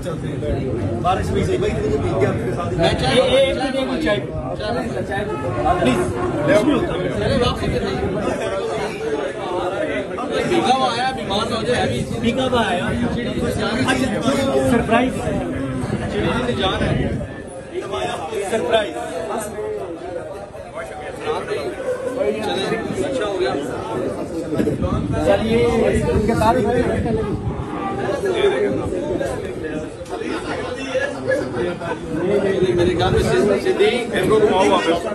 चलते हैं बारिश भी सही भाई भीगा हुआ आया बीमार हो जाए भीगा हुआ आया सरप्राइज जान है सरप्राइज अच्छा हो गया चलिए उनके तारीफ मेरे ख्याल में सिद्दीक इनको घुमाओ वापस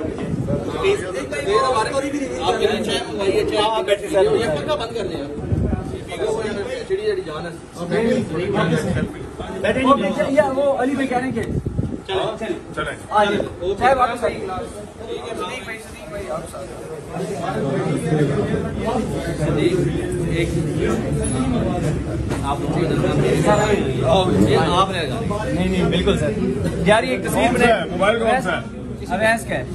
आपके लिए चाय मंगवाइए चाय ये पक्का बंद कर दिया चिड़ी जान है या वो अली भाई कह रहे हैं कि चलें आ जाइए चाहे वापस आइए आपने नहीं बिल्कुल सर यार ये एक तस्वीर बनाई मोबाइल कौन सा है अवैस का है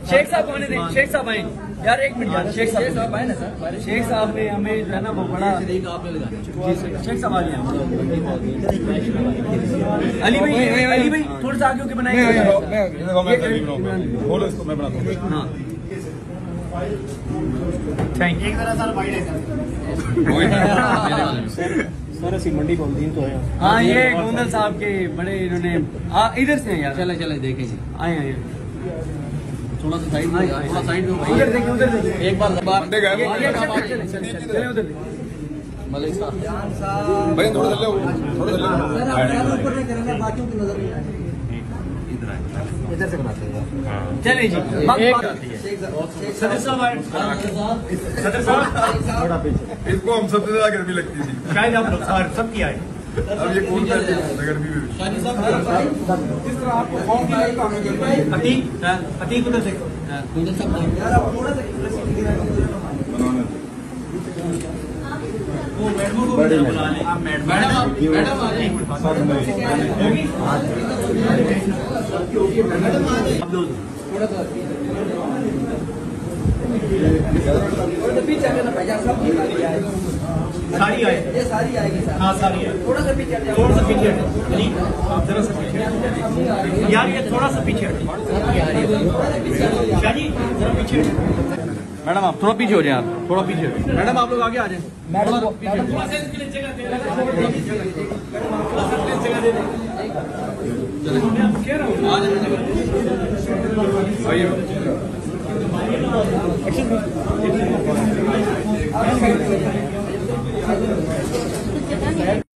शेख साहब कौन है शेख साहब आए यार एक मिनट यार शेख साहब आए ना सर शेख साहब ने हमें जो है ना वो बड़ा आपने लगाया शेख साहब आ गए अली भाई थोड़ा सा आगे होके बनाएंगे बोलो इसको मैं बनाता हूँ हाँ थैंक यू सर ਅਸੀਂ मंडी बोलती तो है हाँ ये गोंदल साहब के बड़े इन्होंने इधर से हैं यार चले चले देखें जी आए थोड़ा सा साइड में थोड़ा साइड में उधर देखिए एक बार मंडे गए चले उधर मलिक भाई थोड़ा इधर से बनाते हैं चलिए जी सदर साहब सदर साहब इसको हम सबसे ज्यादा गर्मी लगती थी शायद आप लोग सबकी आए अब ये कौन सा गर्मी में जिस तरह आपको फॉर्म की अतीक उधर से सारी आए ये सारी आएगी हाँ सारी है थोड़ा सा पीछे आप जरा सा पीछे यार ये थोड़ा सा पीछे शादी जरा पीछे मैडम आप थोड़ा पीछे हो जाए आप थोड़ा पीछे मैडम आप लोग आगे आ जाए आइए